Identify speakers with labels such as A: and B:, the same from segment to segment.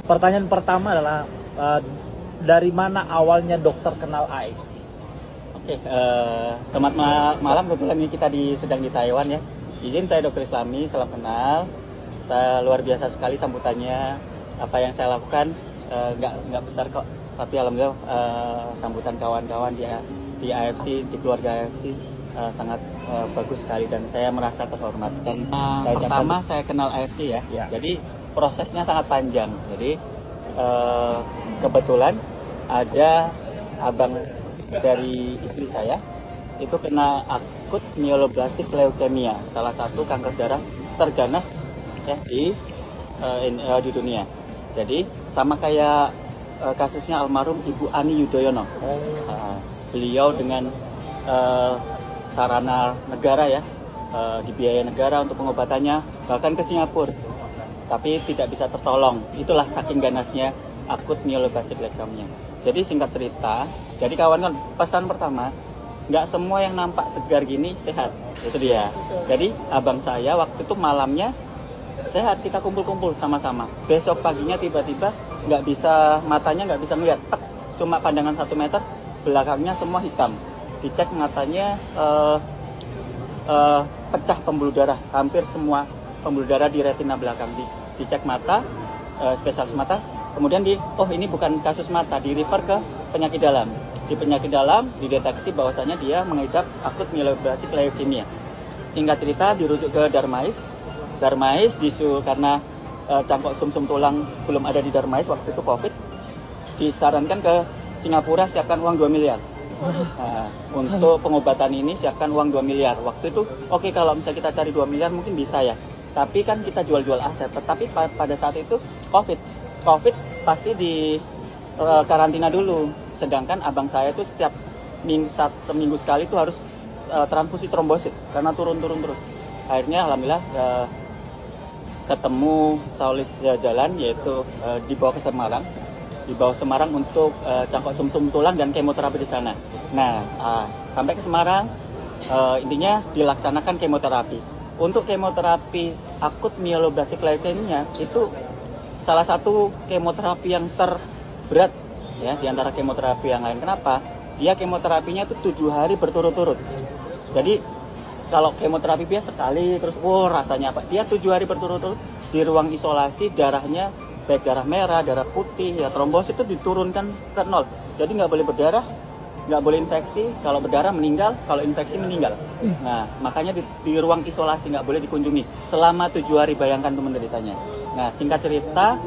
A: Pertanyaan pertama adalah dari mana awalnya dokter kenal AFC?
B: Oke, selamat malam. Kebetulan ini kita sedang di Taiwan ya. Izin saya Dr. Islami, salam kenal. Luar biasa sekali sambutannya. Apa yang saya lakukan nggak besar kok, tapi alhamdulillah sambutan kawan-kawan di AFC, di keluarga AFC sangat bagus sekali dan saya merasa terhormat. Dan pertama saya kenal AFC ya. Jadi prosesnya sangat panjang. Jadi kebetulan ada abang dari istri saya itu kena akut myeloblastic leukemia, salah satu kanker darah terganas ya di dunia. Jadi sama kayak kasusnya almarhum Ibu Ani Yudhoyono. Beliau dengan sarana negara ya, dibiayai negara untuk pengobatannya, bahkan ke Singapura, tapi tidak bisa tertolong. Itulah saking ganasnya akut myeloblastic leukemia. Jadi singkat cerita, jadi kawan-kawan, pesan pertama, nggak semua yang nampak segar gini sehat, itu dia. Jadi abang saya waktu itu malamnya sehat, kita kumpul-kumpul sama-sama. Besok paginya tiba-tiba matanya nggak bisa melihat, cuma pandangan 1 meter, belakangnya semua hitam. Dicek matanya pecah pembuluh darah, hampir semua pembuluh darah di retina belakang. Dicek mata, spesialis mata, kemudian ini bukan kasus mata, di refer ke penyakit dalam. Di penyakit dalam dideteksi bahwasanya dia mengidap akut myeloblastic leukemia. Singkat cerita dirujuk ke Darmais karena cangkok sumsum tulang belum ada di Darmais waktu itu COVID, disarankan ke Singapura, siapkan uang 2 miliar. Untuk pengobatan ini siapkan uang 2 miliar. Waktu itu oke, kalau misalnya kita cari 2 miliar mungkin bisa ya. Tapi kan kita jual-jual aset. Tetapi pada saat itu COVID pasti di karantina dulu. Sedangkan abang saya itu setiap seminggu sekali itu harus transfusi trombosit karena turun terus. Akhirnya alhamdulillah ketemu solusi jalan, yaitu dibawa ke Semarang. Dibawa Semarang untuk cangkok sumsum tulang dan kemoterapi di sana. Nah, sampai ke Semarang, intinya dilaksanakan kemoterapi. Untuk kemoterapi akut myeloblastic leukemia itu salah satu kemoterapi yang terberat ya di antara kemoterapi yang lain. Kenapa? Dia kemoterapinya itu 7 hari berturut-turut. Jadi kalau kemoterapi biasa sekali terus rasanya apa? Dia 7 hari berturut-turut di ruang isolasi, darahnya baik darah merah, darah putih, ya trombosit itu diturunkan ke 0. Jadi nggak boleh berdarah, nggak boleh infeksi. Kalau berdarah meninggal, kalau infeksi meninggal. Nah, makanya di ruang isolasi nggak boleh dikunjungi selama 7 hari. Bayangkan tuh menderitanya. Nah, singkat cerita,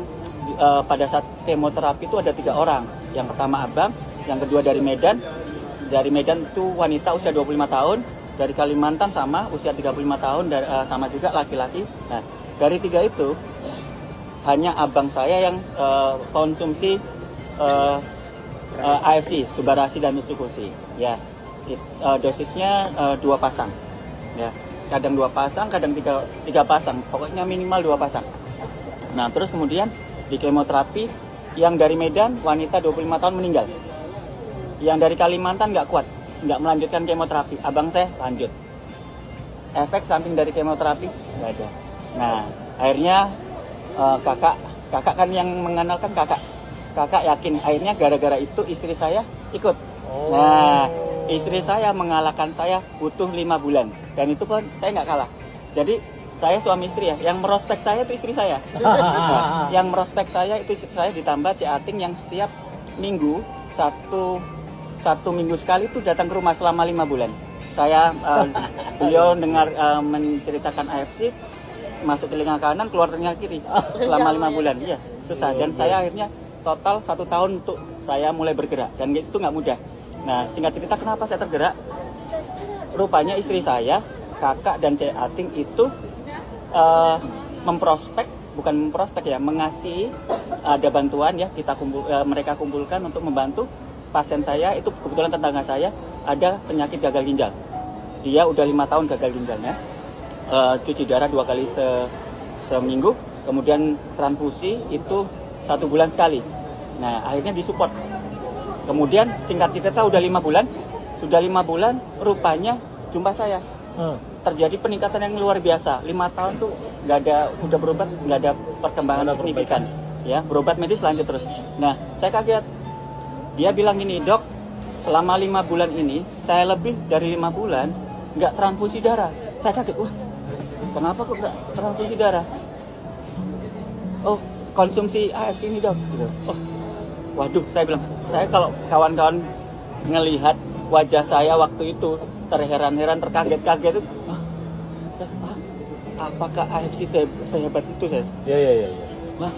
B: pada saat kemoterapi itu ada 3 orang. Yang pertama abang, yang kedua dari Medan. Dari Medan itu wanita usia 25 tahun. Dari Kalimantan sama usia 35 tahun, sama juga laki-laki. Nah, dari 3 itu hanya abang saya yang konsumsi AFC, Subarasi dan Mitsukoshi. Ya, dosisnya 2 pasang. Ya, kadang 2 pasang, kadang 3 pasang. Pokoknya minimal 2 pasang. Nah, terus kemudian di kemoterapi yang dari Medan, wanita 25 tahun meninggal. Yang dari Kalimantan nggak kuat, nggak melanjutkan kemoterapi. Abang saya lanjut. Efek samping dari kemoterapi nggak ada. Nah, akhirnya kakak kan yang mengenalkan kakak yakin. Akhirnya gara-gara itu istri saya ikut. Nah, istri saya mengalahkan saya butuh 5 bulan. Dan itu pun saya nggak kalah. Jadi saya suami istri ya, yang merospek saya itu istri saya. Yang merospek saya itu istri saya, ditambah Cik Ating yang setiap minggu satu minggu sekali itu datang ke rumah selama 5 bulan. Beliau dengar menceritakan AFC, masuk telinga kanan, keluar telinga kiri selama 5 bulan. Iya, susah. Dan saya akhirnya total 1 tahun untuk saya mulai bergerak, dan itu nggak mudah. Nah, singkat cerita kenapa saya tergerak? Rupanya istri saya, kakak dan Cik Ating itu mengasih ada bantuan ya, mereka kumpulkan untuk membantu pasien saya. Itu kebetulan tetangga saya ada penyakit gagal ginjal. Dia udah 5 tahun gagal ginjalnya, cuci darah 2 kali seminggu, kemudian transfusi itu 1 bulan sekali. Nah, akhirnya disupport. Kemudian singkat cerita udah 5 bulan, rupanya jumpa saya. Terjadi peningkatan yang luar biasa. 5 tahun tuh nggak ada, udah berobat, nggak ada perkembangan signifikan. ya berobat medis lanjut terus. Nah saya kaget, dia bilang gini, dok selama 5 bulan ini saya lebih dari 5 bulan nggak transfusi darah. Saya kaget, wah kenapa kok nggak transfusi darah? Oh konsumsi AFC ini dok gitu. Oh waduh, saya bilang, saya kalau kawan-kawan ngelihat wajah saya waktu itu terheran-heran, terkaget-kaget itu, apakah AFC sehebat itu saya?
A: Iya.
B: Wah,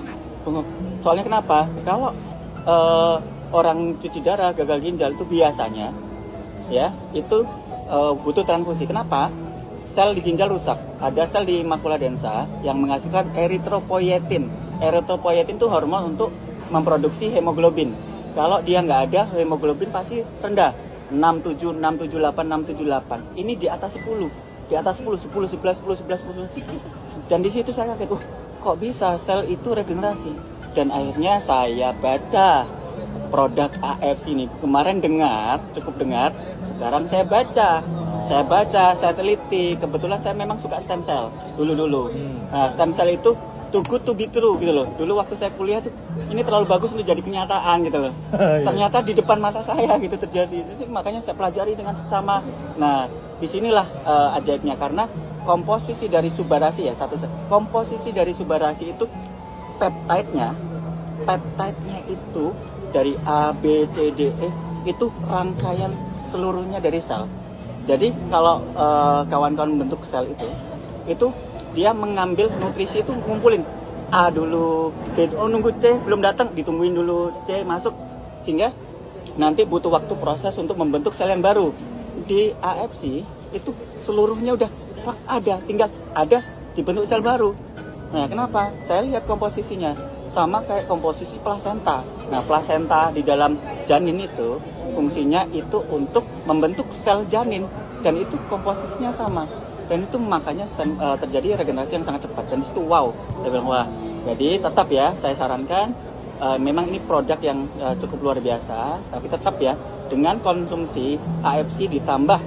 B: soalnya kenapa? Kalau orang cuci darah gagal ginjal itu biasanya ya itu butuh transfusi. Kenapa? Sel di ginjal rusak. Ada sel di makula densa yang menghasilkan eritropoietin. Eritropoietin itu hormon untuk memproduksi hemoglobin. Kalau dia nggak ada, hemoglobin pasti rendah. 67, 678, 678. Ini di atas 10. Di atas 10, 10, 11, 10, 11, 10. Dan di situ saya kaget, kok bisa sel itu regenerasi? Dan akhirnya saya baca produk AFC ini. Kemarin cukup dengar, sekarang saya baca. Saya teliti. Kebetulan saya memang suka stem cell dulu. Nah, stem cell itu too good to be true gitu loh. Dulu waktu saya kuliah tuh, ini terlalu bagus untuk jadi kenyataan gitu loh. Ternyata di depan mata saya gitu terjadi. Jadi, makanya saya pelajari dengan seksama. Nah, disinilah ajaibnya, karena komposisi dari subarasi ya, komposisi dari subarasi itu peptide-nya itu dari A, B, C, D, E itu rangkaian seluruhnya dari sel. Jadi kalau kawan-kawan bentuk sel itu dia mengambil nutrisi itu, ngumpulin A dulu, B, nunggu C belum datang, ditungguin dulu C masuk, sehingga nanti butuh waktu proses untuk membentuk sel yang baru. Di AFC itu seluruhnya udah tinggal dibentuk sel baru. Nah, kenapa? Saya lihat komposisinya sama kayak komposisi plasenta. Nah, plasenta di dalam janin itu fungsinya itu untuk membentuk sel janin, dan itu komposisinya sama. Dan itu makanya terjadi regenerasi yang sangat cepat. Dan itu wow, saya bilang wah. Jadi tetap ya, saya sarankan memang ini produk yang cukup luar biasa, tapi tetap ya dengan konsumsi AFC ditambah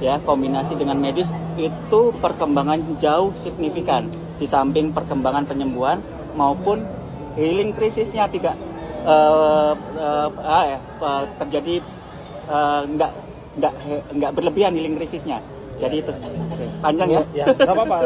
B: ya kombinasi dengan medis, itu perkembangan jauh signifikan. Di samping perkembangan penyembuhan maupun healing krisisnya tidak terjadi, nggak berlebihan healing krisisnya. Jadi itu panjang ya.
A: Ya, nggak apa-apa.